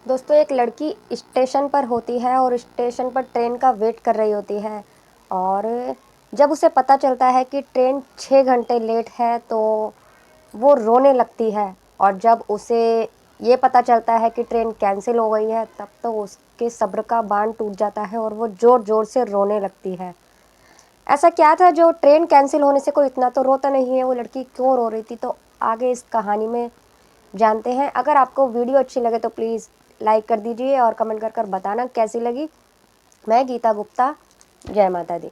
दोस्तों, एक लड़की स्टेशन पर होती है और स्टेशन पर ट्रेन का वेट कर रही होती है। और जब उसे पता चलता है कि ट्रेन 6 घंटे लेट है तो वो रोने लगती है। और जब उसे ये पता चलता है कि ट्रेन कैंसिल हो गई है तब तो उसके सब्र का बांध टूट जाता है और वो ज़ोर ज़ोर से रोने लगती है। ऐसा क्या था जो ट्रेन कैंसिल होने से कोई इतना तो रोता नहीं है, वो लड़की क्यों रो रही थी? तो आगे इस कहानी में जानते हैं। अगर आपको वीडियो अच्छी लगे तो प्लीज़ लाइक कर दीजिए और कमेंट कर बताना कैसी लगी। मैं गीता गुप्ता, जय माता दी।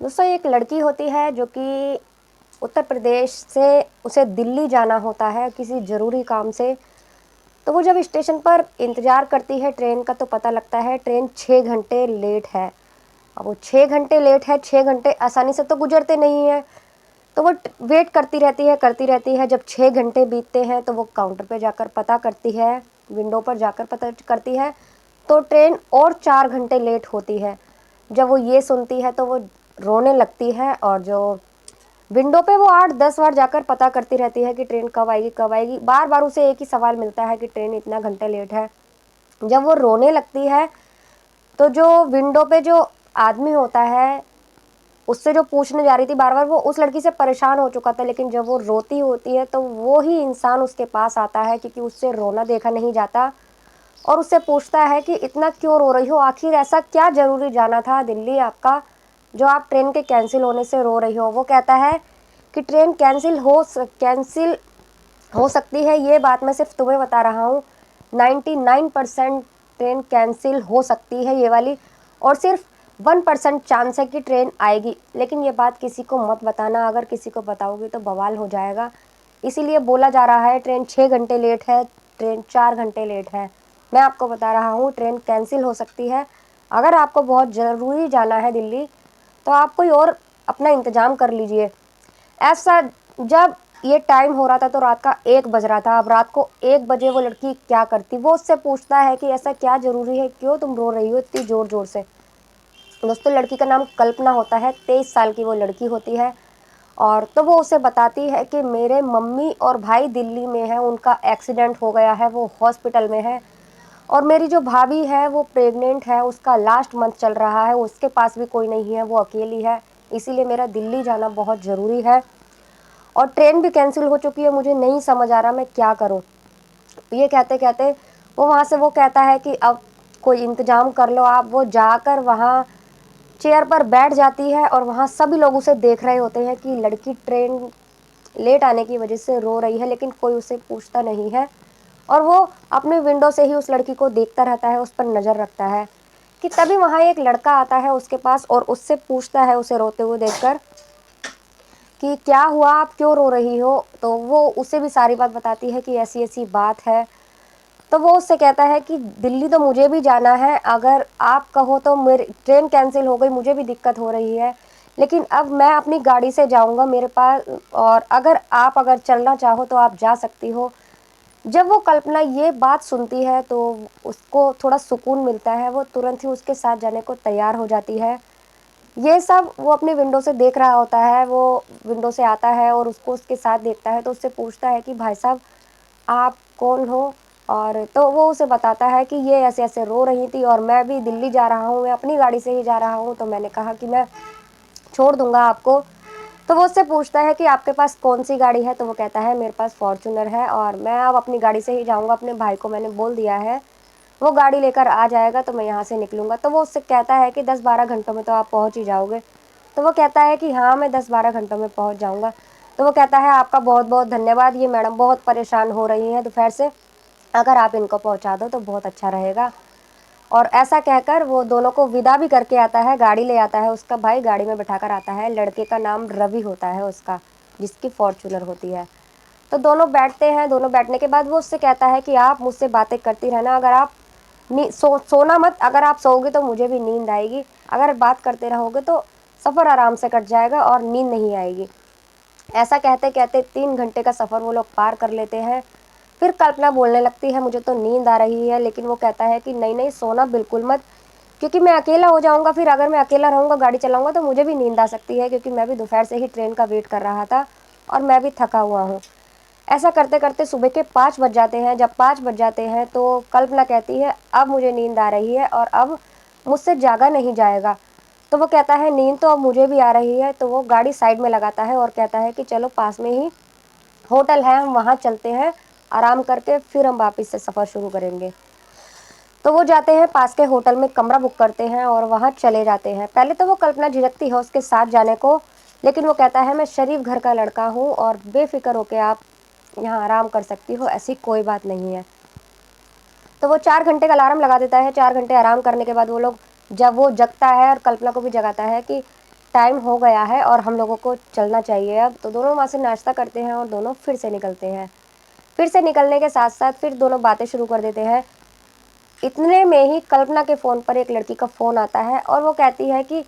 दोस्तों, एक लड़की होती है जो कि उत्तर प्रदेश से उसे दिल्ली जाना होता है किसी ज़रूरी काम से। तो वो जब स्टेशन पर इंतज़ार करती है ट्रेन का तो पता लगता है ट्रेन 6 घंटे लेट है। अब वो 6 घंटे लेट है, 6 घंटे आसानी से तो गुजरते नहीं हैं। तो वो वेट करती रहती है। जब 6 घंटे बीतते हैं तो वो काउंटर पे जाकर पता करती है, विंडो पर जाकर पता करती है तो ट्रेन और 4 घंटे लेट होती है। जब वो ये सुनती है तो वो रोने लगती है और जो विंडो पे वो 8-10 बार जाकर पता करती रहती है कि ट्रेन कब आएगी कब आएगी। बार बार उसे एक ही सवाल मिलता है कि ट्रेन इतना घंटे लेट है। जब वो रोने लगती है तो जो विंडो पे जो आदमी होता है उससे जो पूछने जा रही थी बार बार, वो उस लड़की से परेशान हो चुका था। लेकिन जब वो रोती होती है तो वो ही इंसान उसके पास आता है क्योंकि उससे रोना देखा नहीं जाता। और उससे पूछता है कि इतना क्यों रो रही हो, आखिर ऐसा क्या ज़रूरी जाना था दिल्ली आपका जो आप ट्रेन के कैंसिल होने से रो रही हो? वो कहता है कि ट्रेन कैंसिल हो सकती है, ये बात मैं सिर्फ तुम्हें बता रहा हूँ। 99% ट्रेन कैंसिल हो सकती है ये वाली, और सिर्फ 1% चांस है कि ट्रेन आएगी। लेकिन ये बात किसी को मत बताना, अगर किसी को बताओगे तो बवाल हो जाएगा। इसीलिए बोला जा रहा है ट्रेन 6 घंटे लेट है, ट्रेन 4 घंटे लेट है। मैं आपको बता रहा हूँ ट्रेन कैंसिल हो सकती है। अगर आपको बहुत ज़रूरी जाना है दिल्ली तो आप कोई और अपना इंतज़ाम कर लीजिए। ऐसा जब ये टाइम हो रहा था तो रात का 1 बज रहा था। अब रात को 1 बजे वो लड़की क्या करती? वो उससे पूछता है कि ऐसा क्या ज़रूरी है, क्यों तुम रो रही हो इतनी ज़ोर ज़ोर से? दोस्तों, लड़की का नाम कल्पना होता है, 23 साल की वो लड़की होती है। और तो वो उसे बताती है कि मेरे मम्मी और भाई दिल्ली में हैं, उनका एक्सीडेंट हो गया है, वो हॉस्पिटल में है। और मेरी जो भाभी है वो प्रेग्नेंट है, उसका लास्ट मंथ चल रहा है, उसके पास भी कोई नहीं है, वो अकेली है। इसीलिए मेरा दिल्ली जाना बहुत ज़रूरी है और ट्रेन भी कैंसिल हो चुकी है, मुझे नहीं समझ आ रहा मैं क्या करूं। ये कहते कहते वो वहाँ से वो कहता है कि अब कोई इंतज़ाम कर लो आप। वो जाकर वहाँ चेयर पर बैठ जाती है और वहाँ सभी लोग उसे देख रहे होते हैं कि लड़की ट्रेन लेट आने की वजह से रो रही है, लेकिन कोई उसे पूछता नहीं है। और वो अपने विंडो से ही उस लड़की को देखता रहता है, उस पर नज़र रखता है। कि तभी वहाँ एक लड़का आता है उसके पास और उससे पूछता है, उसे रोते हुए देखकर, कि क्या हुआ, आप क्यों रो रही हो? तो वो उसे भी सारी बात बताती है कि ऐसी ऐसी बात है। तो वो उससे कहता है कि दिल्ली तो मुझे भी जाना है, अगर आप कहो तो मेरी ट्रेन कैंसिल हो गई, मुझे भी दिक्कत हो रही है, लेकिन अब मैं अपनी गाड़ी से जाऊंगा मेरे पास, और अगर चलना चाहो तो आप जा सकती हो। जब वो कल्पना ये बात सुनती है तो उसको थोड़ा सुकून मिलता है, वो तुरंत ही उसके साथ जाने को तैयार हो जाती है। ये सब वो अपने विंडो से देख रहा होता है। वो विंडो से आता है और उसको उसके साथ देखता है तो उससे पूछता है कि भाई साहब, आप कौन हो? और तो वो उसे बताता है कि ये ऐसे ऐसे रो रही थी और मैं भी दिल्ली जा रहा हूँ, मैं अपनी गाड़ी से ही जा रहा हूँ, तो मैंने कहा कि मैं छोड़ दूंगा आपको। तो वो उससे पूछता है कि आपके पास कौन सी गाड़ी है? तो वो कहता है मेरे पास फॉर्च्यूनर है और मैं अब अपनी गाड़ी से ही जाऊँगा, अपने भाई को मैंने बोल दिया है, वो गाड़ी लेकर आ जाएगा तो मैं यहाँ से निकलूँगा। तो वो उससे कहता है कि 10-12 घंटों में तो आप पहुँच ही जाओगे। तो वो कहता है कि हाँ, मैं 10-12 घंटों में पहुँच जाऊँगा। तो वो कहता है आपका बहुत बहुत धन्यवाद, ये मैडम बहुत परेशान हो रही हैं दोपहर से, अगर आप इनको पहुँचा दो तो बहुत अच्छा रहेगा। और ऐसा कहकर वो दोनों को विदा भी करके आता है, गाड़ी ले आता है, उसका भाई गाड़ी में बैठाकर आता है। लड़के का नाम रवि होता है उसका, जिसकी फॉर्च्यूनर होती है। तो दोनों बैठते हैं, दोनों बैठने के बाद वो उससे कहता है कि आप मुझसे बातें करती रहना, अगर आप सोना मत, अगर आप सोओगे तो मुझे भी नींद आएगी, अगर बात करते रहोगे तो सफ़र आराम से कट जाएगा और नींद नहीं आएगी। ऐसा कहते कहते 3 घंटे का सफ़र वो लोग पार कर लेते हैं। फिर कल्पना बोलने लगती है मुझे तो नींद आ रही है, लेकिन वो कहता है कि नहीं नहीं, सोना बिल्कुल मत, क्योंकि मैं अकेला हो जाऊंगा, फिर अगर मैं अकेला रहूंगा गाड़ी चलाऊंगा तो मुझे भी नींद आ सकती है, क्योंकि मैं भी दोपहर से ही ट्रेन का वेट कर रहा था और मैं भी थका हुआ हूँ। ऐसा करते करते सुबह के 5 बज जाते हैं। जब 5 बज जाते हैं तो कल्पना कहती है अब मुझे नींद आ रही है और अब मुझसे जागा नहीं जाएगा। तो वो कहता है नींद तो अब मुझे भी आ रही है। तो वो गाड़ी साइड में लगाता है और कहता है कि चलो पास में ही होटल है, हम वहाँ चलते हैं, आराम करके फिर हम वापस से सफ़र शुरू करेंगे। तो वो जाते हैं, पास के होटल में कमरा बुक करते हैं और वहाँ चले जाते हैं। पहले तो वो कल्पना झिझकती है उसके साथ जाने को, लेकिन वो कहता है मैं शरीफ घर का लड़का हूँ और बेफिक्र होकर आप यहाँ आराम कर सकती हो, ऐसी कोई बात नहीं है। तो वो 4 घंटे का अलार्म लगा देता है। 4 घंटे आराम करने के बाद वो लोग, जब वो जगता है और कल्पना को भी जगाता है कि टाइम हो गया है और हम लोगों को चलना चाहिए अब, तो दोनों वहाँ से नाश्ता करते हैं और दोनों फिर से निकलते हैं। फिर से निकलने के साथ साथ फिर दोनों बातें शुरू कर देते हैं। इतने में ही कल्पना के फ़ोन पर एक लड़की का फ़ोन आता है और वो कहती है कि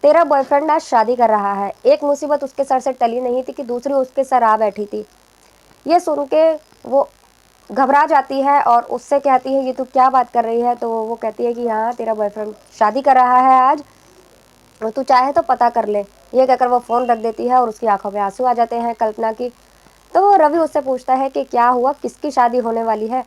तेरा बॉयफ्रेंड आज शादी कर रहा है। एक मुसीबत उसके सर से टली नहीं थी कि दूसरी उसके सर आ बैठी थी। ये सुन के वो घबरा जाती है और उससे कहती है ये तू क्या बात कर रही है। तो वो कहती है कि हाँ तेरा बॉयफ्रेंड शादी कर रहा है आज, और तू चाहे तो पता कर ले। ये कहकर वो फ़ोन रख देती है और उसकी आंखों में आंसू आ जाते हैं कल्पना की। तो वो रवि उससे पूछता है कि क्या हुआ, किसकी शादी होने वाली है।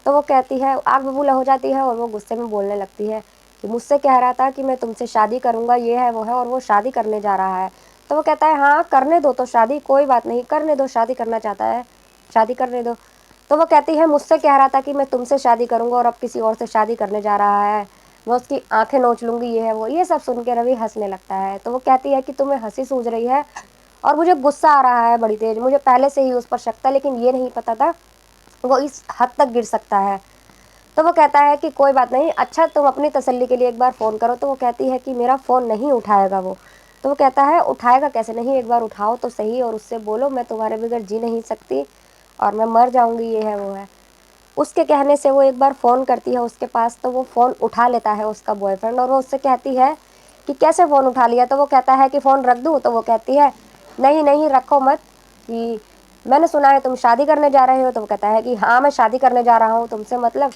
तो वो कहती है, आग बबूला हो जाती है और वो गुस्से में बोलने लगती है कि मुझसे कह रहा था कि मैं तुमसे शादी करूँगा, ये है वो है, और वो शादी करने जा रहा है। तो वो कहता है हाँ करने दो तो शादी, कोई बात नहीं, करने दो, शादी करना चाहता है शादी करने दो। तो वो कहती है मुझसे कह रहा था कि मैं तुमसे शादी करूँगा और अब किसी और से शादी करने जा रहा है, मैं उसकी आंखें नोच लूँगी, ये है वो। ये सब सुन के रवि हंसने लगता है। तो वो कहती है कि तुम्हें हंसी सूझ रही है और मुझे गुस्सा आ रहा है बड़ी तेज, मुझे पहले से ही उस पर शक था, लेकिन ये नहीं पता था वो इस हद तक गिर सकता है। तो वो कहता है कि कोई बात नहीं, अच्छा तुम अपनी तसल्ली के लिए एक बार फ़ोन करो। तो वो कहती है कि मेरा फ़ोन नहीं उठाएगा वो। तो वो कहता है उठाएगा कैसे नहीं, एक बार उठाओ तो सही और उससे बोलो मैं तुम्हारे बगैर जी नहीं सकती और मैं मर जाऊँगी, ये है वो है। उसके कहने से वो एक बार फ़ोन करती है उसके पास, तो वो फ़ोन उठा लेता है उसका बॉयफ्रेंड और वो उससे कहती है कि कैसे फ़ोन उठा लिया। तो वो कहता है कि फ़ोन रख दूँ। तो वो कहती है नहीं नहीं रखो मत, कि मैंने सुना है तुम शादी करने जा रहे हो। तो वो कहता है कि हाँ मैं शादी करने जा रहा हूँ, तुमसे मतलब।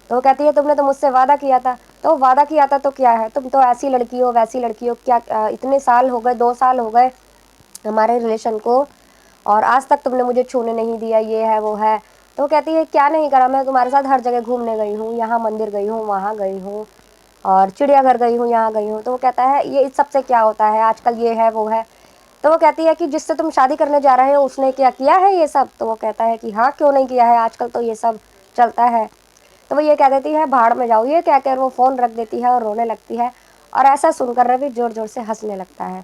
तो वो कहती है तुमने तो मुझसे वादा किया था। तो वादा किया था तो क्या है, तुम तो ऐसी लड़की हो वैसी लड़की हो, क्या इतने साल हो गए, 2 साल हो गए हमारे रिलेशन को और आज तक तुमने मुझे छूने नहीं दिया, ये है वो है। तो वो कहती है क्या नहीं करा, मैं तुम्हारे साथ हर जगह घूमने गई हूँ, यहाँ मंदिर गई हूँ, वहाँ गई हूँ और चिड़ियाघर गई हूँ, यहाँ गई हूँ। तो वो कहता है ये इस सबसे क्या होता है आजकल, ये है वो है। तो वो कहती है कि जिससे तुम शादी करने जा रहे हो उसने क्या किया है ये सब। तो वो कहता है कि हाँ क्यों नहीं किया है, आजकल तो ये सब चलता है। तो वो ये कह देती है भाड़ में जाओ, ये कहकर वो फ़ोन रख देती है और रोने लगती है। और ऐसा सुनकर रवि ज़ोर ज़ोर से हंसने लगता है।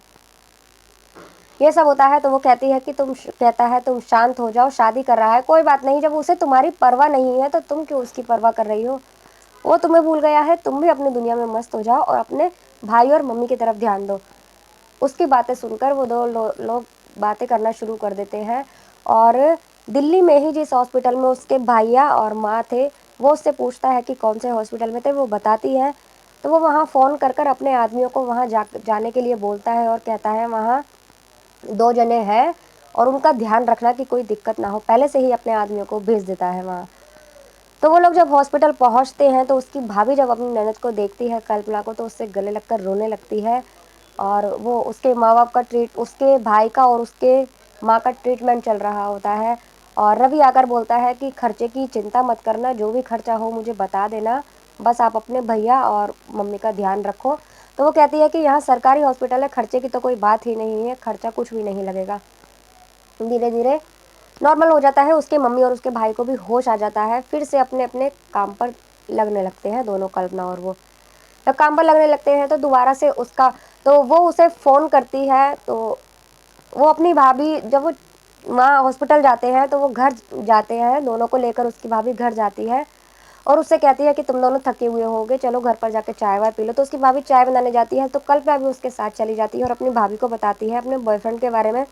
ये सब होता है तो वो कहती है कि कहता है तुम शांत हो जाओ, शादी कर रहा है कोई बात नहीं, जब उसे तुम्हारी परवाह नहीं है तो तुम क्यों उसकी परवाह कर रही हो, वो तुम्हें भूल गया है, तुम भी अपनी दुनिया में मस्त हो जाओ और अपने भाई और मम्मी की तरफ ध्यान दो। उसकी बातें सुनकर वो दो लोग बातें करना शुरू कर देते हैं। और दिल्ली में ही जिस हॉस्पिटल में उसके भैया और माँ थे, वो उससे पूछता है कि कौन से हॉस्पिटल में थे, वो बताती है। तो वो वहाँ फ़ोन कर कर अपने आदमियों को वहाँ जाने के लिए बोलता है और कहता है वहाँ 2 जने हैं और उनका ध्यान रखना कि कोई दिक्कत ना हो, पहले से ही अपने आदमियों को भेज देता है वहाँ। तो वो लोग जब हॉस्पिटल पहुँचते हैं तो उसकी भाभी जब अपनी ननद को देखती है कल्पना को, तो उससे गले लगकर रोने लगती है। और वो उसके माँ बाप का उसके भाई का और उसके माँ का ट्रीटमेंट चल रहा होता है। और रवि आकर बोलता है कि खर्चे की चिंता मत करना, जो भी खर्चा हो मुझे बता देना, बस आप अपने भैया और मम्मी का ध्यान रखो। तो वो कहती है कि यहाँ सरकारी हॉस्पिटल है, खर्चे की तो कोई बात ही नहीं है, खर्चा कुछ भी नहीं लगेगा। धीरे धीरे नॉर्मल हो जाता है, उसके मम्मी और उसके भाई को भी होश आ जाता है, फिर से अपने अपने काम पर लगने लगते हैं दोनों, कल्पना और वो। जब काम पर लगने लगते हैं तो दोबारा से उसका, तो वो उसे फ़ोन करती है। तो वो अपनी भाभी, जब वो वहाँ हॉस्पिटल जाते हैं तो वो घर जाते हैं, दोनों को लेकर उसकी भाभी घर जाती है और उससे कहती है कि तुम दोनों थके हुए होगे, चलो घर पर जाके चाय वाय पी लो। तो उसकी भाभी चाय बनाने जाती है तो कल्पना भी उसके साथ चली जाती है और अपनी भाभी को बताती है अपने बॉयफ्रेंड के बारे में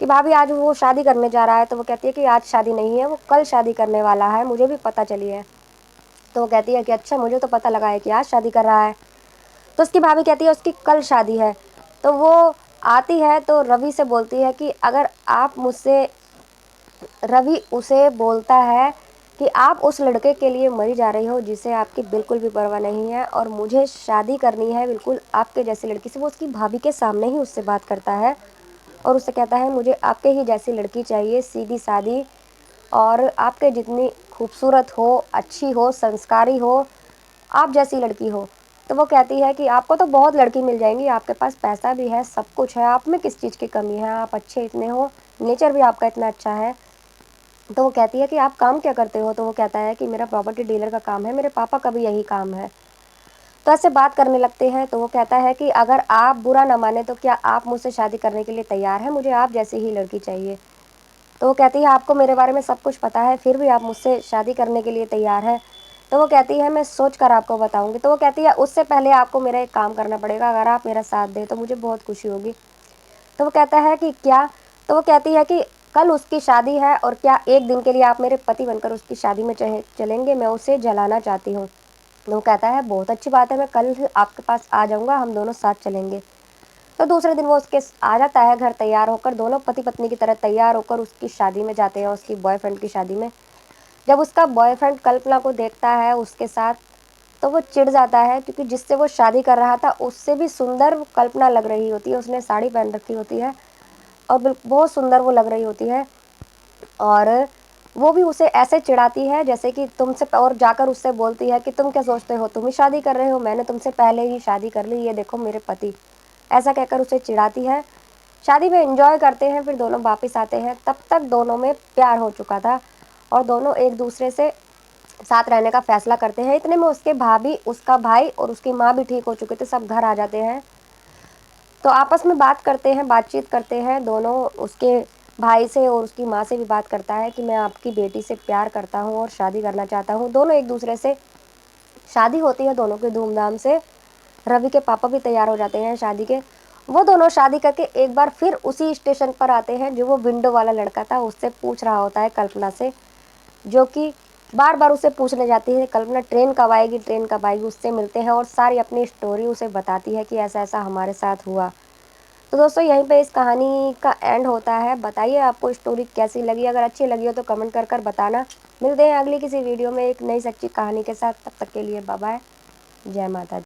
कि भाभी आज वो शादी करने जा रहा है। तो वो कहती है कि आज शादी नहीं है, वो कल शादी करने वाला है, मुझे भी पता चली है। तो वो कहती है कि अच्छा मुझे तो पता लगा है कि आज शादी कर रहा है। तो उसकी भाभी कहती है उसकी कल शादी है। तो वो आती है तो रवि से बोलती है कि अगर आप मुझसे, रवि उसे बोलता है कि आप उस लड़के के लिए मरी जा रही हो जिसे आपकी बिल्कुल भी परवाह नहीं है और मुझे शादी करनी है बिल्कुल आपके जैसी लड़की से। वो उसकी भाभी के सामने ही उससे बात करता है और उससे कहता है मुझे आपके ही जैसी लड़की चाहिए, सीधी सादी और आपके जितनी खूबसूरत हो, अच्छी हो, संस्कारी हो, आप जैसी लड़की हो। तो वो कहती है कि आपको तो बहुत लड़की मिल जाएंगी, आपके पास पैसा भी है, सब कुछ है, आप में किस चीज़ की कमी है, आप अच्छे इतने हो, नेचर भी आपका इतना अच्छा है। तो वो कहती है कि आप काम क्या करते हो? तो वो कहता है कि मेरा प्रॉपर्टी डीलर का काम है, मेरे पापा का भी यही काम है। तो ऐसे बात करने लगते हैं। तो वो कहता है कि अगर आप बुरा ना माने तो क्या आप मुझसे शादी करने के लिए तैयार हैं? मुझे आप जैसी ही लड़की चाहिए। तो वो कहती है आपको मेरे बारे में सब कुछ पता है, फिर भी आप मुझसे शादी करने के लिए तैयार हैं? तो वो कहती है मैं सोच कर आपको बताऊंगी। तो वो कहती है उससे पहले आपको मेरा एक काम करना पड़ेगा, अगर आप मेरा साथ दें तो मुझे बहुत खुशी होगी। तो वो कहता है कि क्या? तो वो कहती है कि कल उसकी शादी है और क्या एक दिन के लिए आप मेरे पति बनकर उसकी शादी में चलेंगे? मैं उसे जलाना चाहती हूँ। तो वो कहता है बहुत अच्छी बात है, मैं कल आपके पास आ जाऊँगा, हम दोनों साथ चलेंगे। तो दूसरे दिन वो उसके आ जाता है घर तैयार होकर, दोनों पति पत्नी की तरह तैयार होकर उसकी शादी में जाते हैं, उसकी बॉयफ्रेंड की शादी में। जब उसका बॉयफ्रेंड कल्पना को देखता है उसके साथ, तो वो चिढ़ जाता है, क्योंकि जिससे वो शादी कर रहा था उससे भी सुंदर कल्पना लग रही होती है। उसने साड़ी पहन रखी होती है और बहुत सुंदर वो लग रही होती है। और वो भी उसे ऐसे चिढ़ाती है जैसे कि तुमसे, और जाकर उससे बोलती है कि तुम क्या सोचते हो, तुम ही शादी कर रहे हो, मैंने तुमसे पहले ही शादी कर ली, ये देखो मेरे पति। ऐसा कहकर उसे चिढ़ाती है। शादी में एंजॉय करते हैं, फिर दोनों वापस आते हैं। तब तक दोनों में प्यार हो चुका था और दोनों एक दूसरे से साथ रहने का फैसला करते हैं। इतने में उसके भाभी, उसका भाई और उसकी माँ भी ठीक हो चुके थे, सब घर आ जाते हैं। तो आपस में बात करते हैं, बातचीत करते हैं दोनों। उसके भाई से और उसकी माँ से भी बात करता है कि मैं आपकी बेटी से प्यार करता हूँ और शादी करना चाहता हूँ। दोनों एक दूसरे से, शादी होती है दोनों की धूमधाम से। रवि के पापा भी तैयार हो जाते हैं शादी के। वो दोनों शादी करके एक बार फिर उसी स्टेशन पर आते हैं जो वो विंडो वाला लड़का था उससे पूछ रहा होता है कल्पना से, जो कि बार बार उसे पूछने जाती है कल्पना ट्रेन कब आएगी, ट्रेन कब आएगी। उससे मिलते हैं और सारी अपनी स्टोरी उसे बताती है कि ऐसा ऐसा हमारे साथ हुआ। तो दोस्तों यहीं पे इस कहानी का एंड होता है। बताइए आपको स्टोरी कैसी लगी, अगर अच्छी लगी हो तो कमेंट कर कर बताना। मिलते हैं अगली किसी वीडियो में एक नई सच्ची कहानी के साथ, तब तक के लिए बाय बाय, जय माता दी।